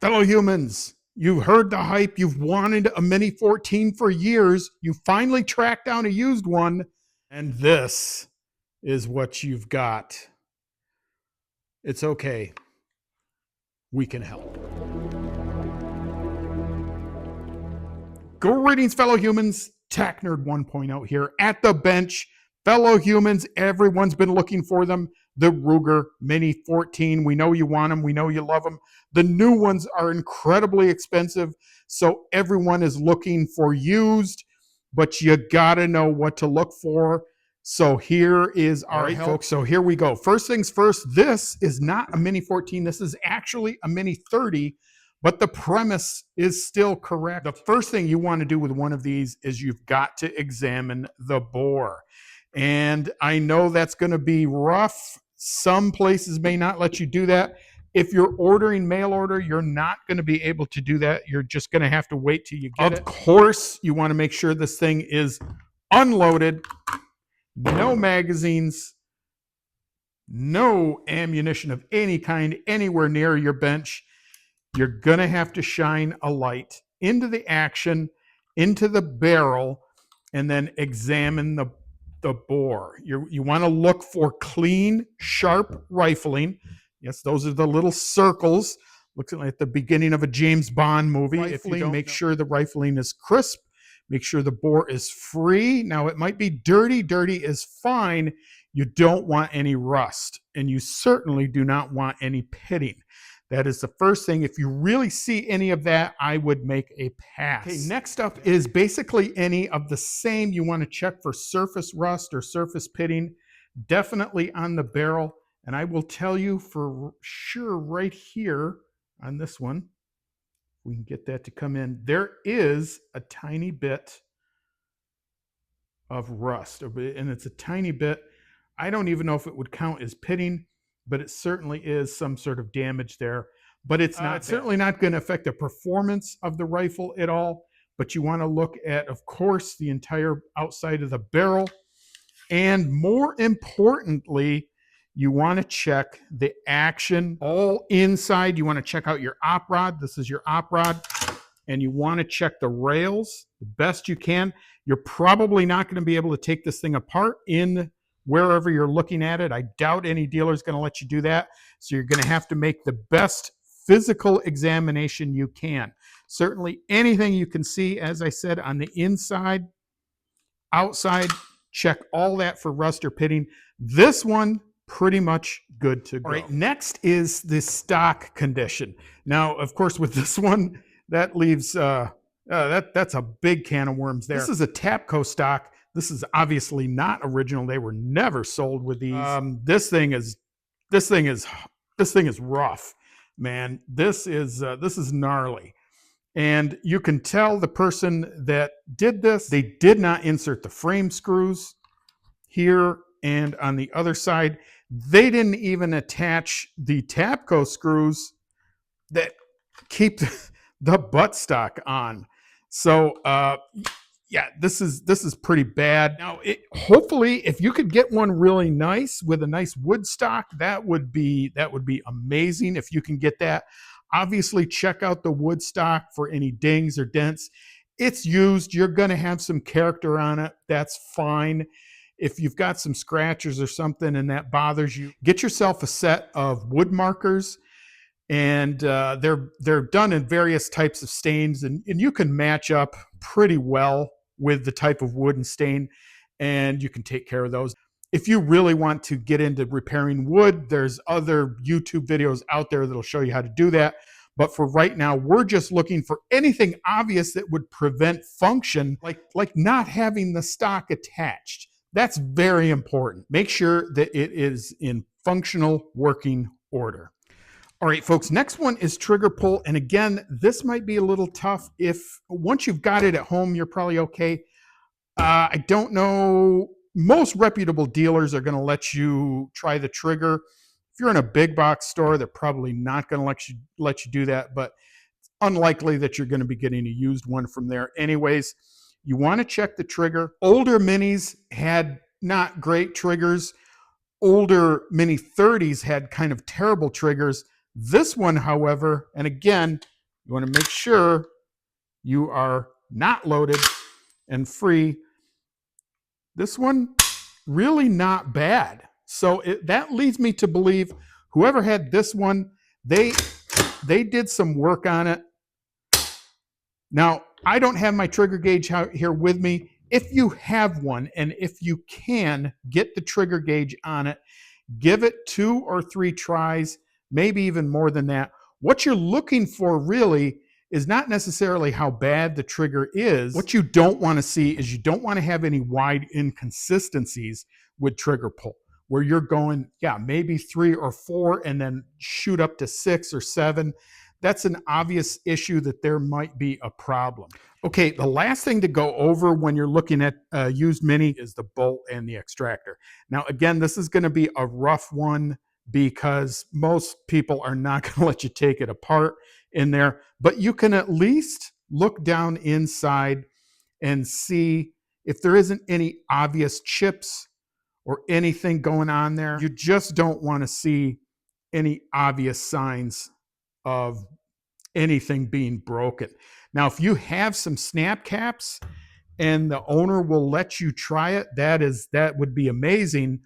Fellow humans, you've heard the hype. You've wanted a Mini-14 for years. You finally tracked down a used one, and this is what you've got. It's okay. We can help. Greetings, fellow humans. Tech Nerd 1.0 here at the bench. Fellow humans, everyone's been looking for them. The Ruger Mini-14. We know you want them. We know you love them. The new ones are incredibly expensive, so everyone is looking for used, but you gotta know what to look for. So here is our help, folks. So here we go. First things first, this is not a Mini-14. This is actually a Mini-30, but the premise is still correct. The first thing you want to do with one of these is you've got to examine the bore. And I know that's going to be rough. Some places may not let you do that. If you're ordering mail order, you're not going to be able to do that. You're just going to have to wait till you get it. Of course, you want to make sure this thing is unloaded, no magazines, no ammunition of any kind anywhere near your bench. You're going to have to shine a light into the action, into the barrel, and then examine the bore. You want to look for clean, sharp rifling. Yes, those are the little circles. Looks like the beginning of a James Bond movie. Rifling, make sure the rifling is crisp. Make sure the bore is free. Now, it might be dirty. Dirty is fine. You don't want any rust, and you certainly do not want any pitting. That is the first thing. If you really see any of that, I would make a pass. Okay, next up is basically any of the same. You want to check for surface rust or surface pitting, definitely on the barrel. And I will tell you for sure right here on this one, we can get that to come in. There is a tiny bit of rust, and it's a tiny bit. I don't even know if it would count as pitting, but it certainly is some sort of damage there. But it's not. It's certainly not going to affect the performance of the rifle at all. But you want to look at, of course, the entire outside of the barrel. And more importantly, you want to check the action all inside. You want to check out your op rod. This is your op rod. And you want to check the rails the best you can. You're probably not going to be able to take this thing apart in wherever you're looking at it. I doubt any dealer is going to let you do that. So you're going to have to make the best physical examination you can. Certainly anything you can see, as I said, on the inside, outside, check all that for rust or pitting. This one, pretty much good to go. All right, next is the stock condition. Now, of course, with this one, that leaves, that's a big can of worms there. This is a Tapco stock. This is obviously not original. They were never sold with these. This thing is rough, man. This is gnarly, and you can tell the person that did this. They did not insert the frame screws here and on the other side. They didn't even attach the Tapco screws that keep the buttstock on. So yeah, this is pretty bad. Now, hopefully, if you could get one really nice with a nice wood stock, that would be amazing if you can get that. Obviously, check out the wood stock for any dings or dents. It's used. You're going to have some character on it. That's fine. If you've got some scratches or something and that bothers you, get yourself a set of wood markers. And they're done in various types of stains, and you can match up pretty well with the type of wood and stain, and you can take care of those. If you really want to get into repairing wood, there's other YouTube videos out there that'll show you how to do that. But for right now, we're just looking for anything obvious that would prevent function, like not having the stock attached. That's very important. Make sure that it is in functional working order. All right, folks, next one is trigger pull. And again, this might be a little tough. Once you've got it at home, you're probably okay. I don't know. Most reputable dealers are going to let you try the trigger. If you're in a big box store, they're probably not going to let you do that, but it's unlikely that you're going to be getting a used one from there. Anyways, you want to check the trigger. Older Minis had not great triggers. Older Mini-30s had kind of terrible triggers. This one, however, and again, you want to make sure you are not loaded and free. This one, really not bad. So that leads me to believe whoever had this one, they did some work on it. Now, I don't have my trigger gauge here with me. If you have one, and if you can get the trigger gauge on it, give it 2 or 3 tries, maybe even more than that. What you're looking for really is not necessarily how bad the trigger is. What you don't want to see is you don't want to have any wide inconsistencies with trigger pull, where you're going, yeah, maybe 3 or 4 and then shoot up to 6 or 7. That's an obvious issue that there might be a problem. Okay, the last thing to go over when you're looking at used Mini is the bolt and the extractor. Now, again, this is going to be a rough one because most people are not going to let you take it apart in there, but you can at least look down inside and see if there isn't any obvious chips or anything going on there. You just don't want to see any obvious signs of anything being broken. Now, if you have some snap caps and the owner will let you try it, that would be amazing.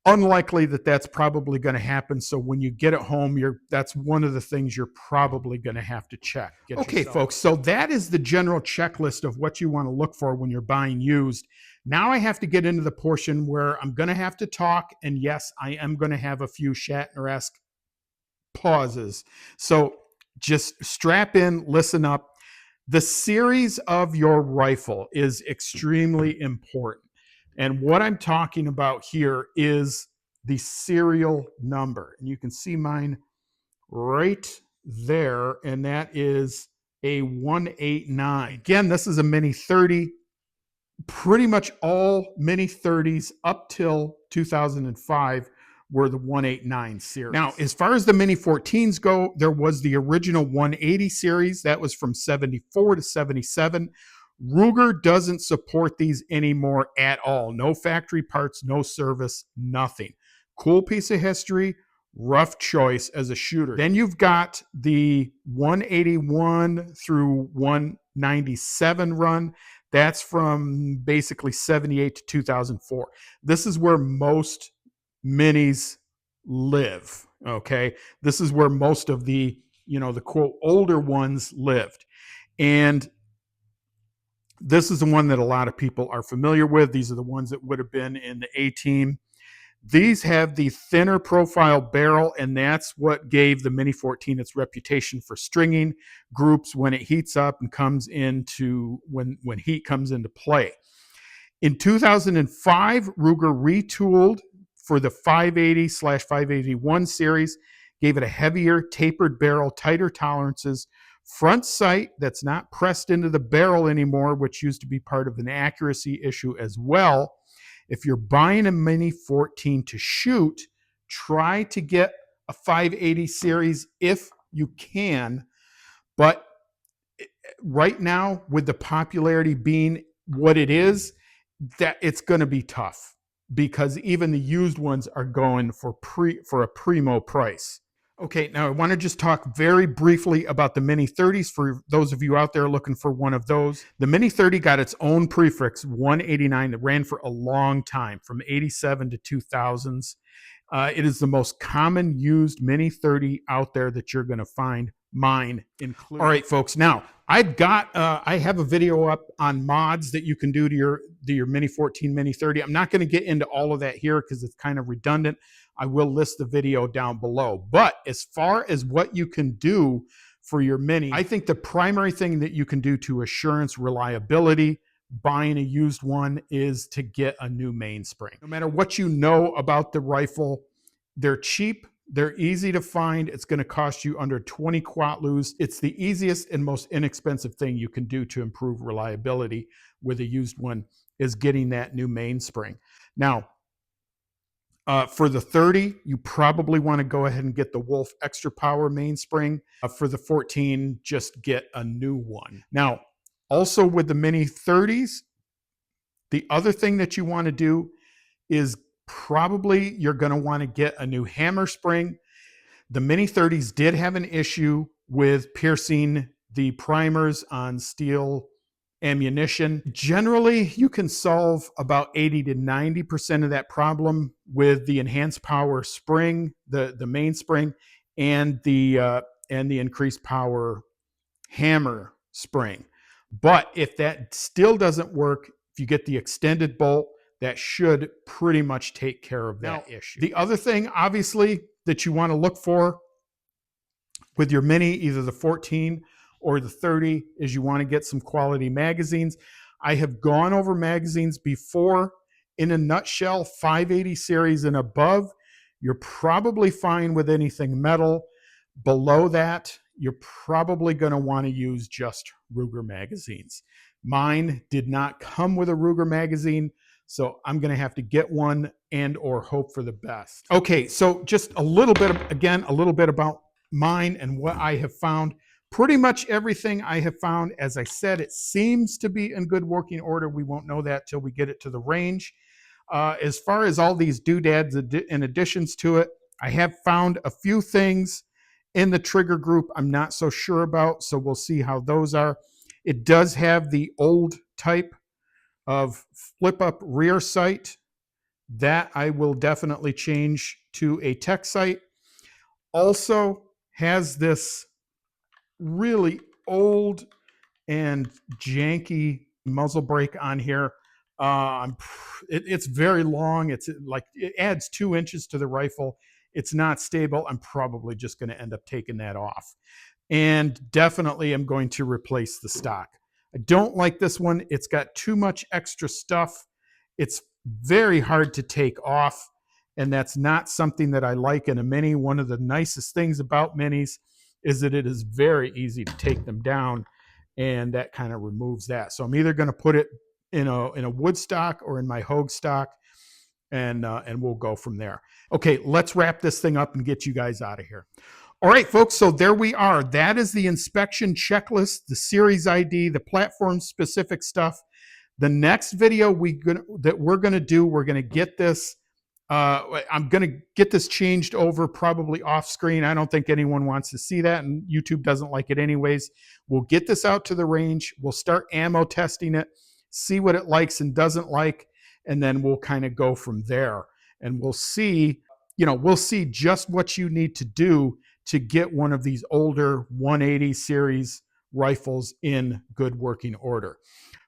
Unlikely that that's probably going to happen. So when you get it home, that's one of the things you're probably going to have to check. Okay, folks, so that is the general checklist of what you want to look for when you're buying used. Now I have to get into the portion where I'm going to have to talk, and yes, I am going to have a few Shatner-esque pauses. So just strap in, listen up. The series of your rifle is extremely important. And what I'm talking about here is the serial number. And you can see mine right there, and that is a 189. Again, this is a Mini-30. Pretty much all Mini-30s up till 2005 were the 189 series. Now, as far as the Mini-14s go, there was the original 180 series. That was from 74 to 77. Ruger doesn't support these anymore at all. No factory parts, no service, nothing. Cool piece of history, rough choice as a shooter. Then you've got the 181 through 197 run. That's from basically 78 to 2004. This is where most minis live, okay? This is where most of the, the quote older ones lived. And this is the one that a lot of people are familiar with. These are the ones that would have been in the A-team. These have the thinner profile barrel, and that's what gave the Mini-14 its reputation for stringing groups when it heats up and comes into, when heat comes into play. In 2005, Ruger retooled for the 580/581 series, gave it a heavier tapered barrel, tighter tolerances, front sight that's not pressed into the barrel anymore, which used to be part of an accuracy issue as well. If you're buying a Mini-14 to shoot, try to get a 580 series if you can. But right now, with the popularity being what it is, that it's going to be tough because even the used ones are going for a primo price. Okay, now I want to just talk very briefly about the Mini-30s for those of you out there looking for one of those. The Mini-30 got its own prefix, 189, that ran for a long time, from 87 to 2000s. It is the most common used Mini-30 out there that you're going to find, mine included. All right, folks, now I have a video up on mods that you can do to your Mini-14, Mini-30. I'm not going to get into all of that here because it's kind of redundant. I will list the video down below. But as far as what you can do for your Mini, I think the primary thing that you can do to assurance reliability buying a used one is to get a new mainspring. No matter what you know about the rifle, they're cheap, they're easy to find. It's going to cost you under 20 Quatloos. It's the easiest and most inexpensive thing you can do to improve reliability with a used one is getting that new mainspring. Now, for the 30, you probably want to go ahead and get the Wolf Extra Power mainspring. For the 14, just get a new one. Now, also with the Mini-30s, the other thing that you want to do is probably you're going to want to get a new hammer spring. The Mini-30s did have an issue with piercing the primers on steel ammunition. Generally, you can solve about 80 to 90% of that problem with the enhanced power spring, the mainspring, and the increased power hammer spring. But if that still doesn't work, if you get the extended bolt, that should pretty much take care of that issue. The other thing, obviously, that you want to look for with your Mini, either the 14 or the 30, is you want to get some quality magazines. I have gone over magazines before. In a nutshell, 580 series and above, you're probably fine with anything metal. Below that, you're probably going to want to use just Ruger magazines. Mine did not come with a Ruger magazine, so I'm going to have to get one and or hope for the best. Okay, so just a little bit, a little bit about mine and what I have found. Pretty much everything I have found, as I said, it seems to be in good working order. We won't know that till we get it to the range. As far as all these doodads in additions to it, I have found a few things in the trigger group I'm not so sure about, so we'll see how those are. It does have the old type of flip up rear sight. That I will definitely change to a tech sight. Also has this really old and janky muzzle brake on here. It's very long. It's like it adds 2 inches to the rifle. It's not stable. I'm probably just going to end up taking that off. And definitely I'm going to replace the stock. I don't like this one. It's got too much extra stuff. It's very hard to take off, and that's not something that I like in a Mini. One of the nicest things about Minis is that it is very easy to take them down, and that kind of removes that. So I'm either going to put it in a wood stock or in my Hogue stock, and we'll go from there. Okay, let's wrap this thing up and get you guys out of here. All right, folks, so there we are. That is the inspection checklist, the series ID, the platform-specific stuff. The next video that we're going to do, we're going to get this, I'm going to get this changed over probably off screen. I don't think anyone wants to see that, and YouTube doesn't like it anyways. We'll get this out to the range. We'll start ammo testing it, see what it likes and doesn't like, and then we'll kind of go from there. And we'll see, we'll see just what you need to do to get one of these older 180 series rifles in good working order.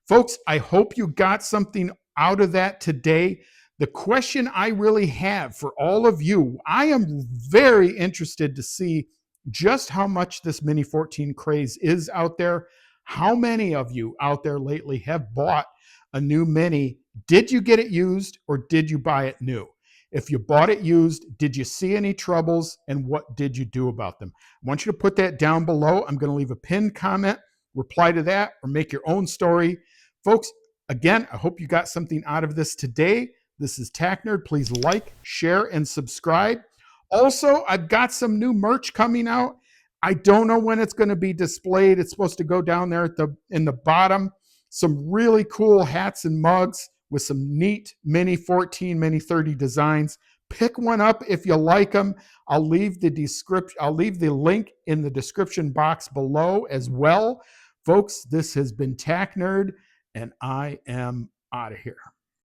Folks, I hope you got something out of that today. The question I really have for all of you, I am very interested to see just how much this Mini-14 craze is out there. How many of you out there lately have bought a new Mini? Did you get it used or did you buy it new? If you bought it used, did you see any troubles and what did you do about them? I want you to put that down below. I'm going to leave a pinned comment, reply to that, or make your own story. Folks, again, I hope you got something out of this today. This is Tac Nerd. Please like, share, and subscribe. Also, I've got some new merch coming out. I don't know when it's going to be displayed. It's supposed to go down there in the bottom. Some really cool hats and mugs with some neat Mini-14, Mini-30 designs. Pick one up if you like them. I'll leave the link in the description box below as well. Folks, this has been Tac Nerd, and I am out of here.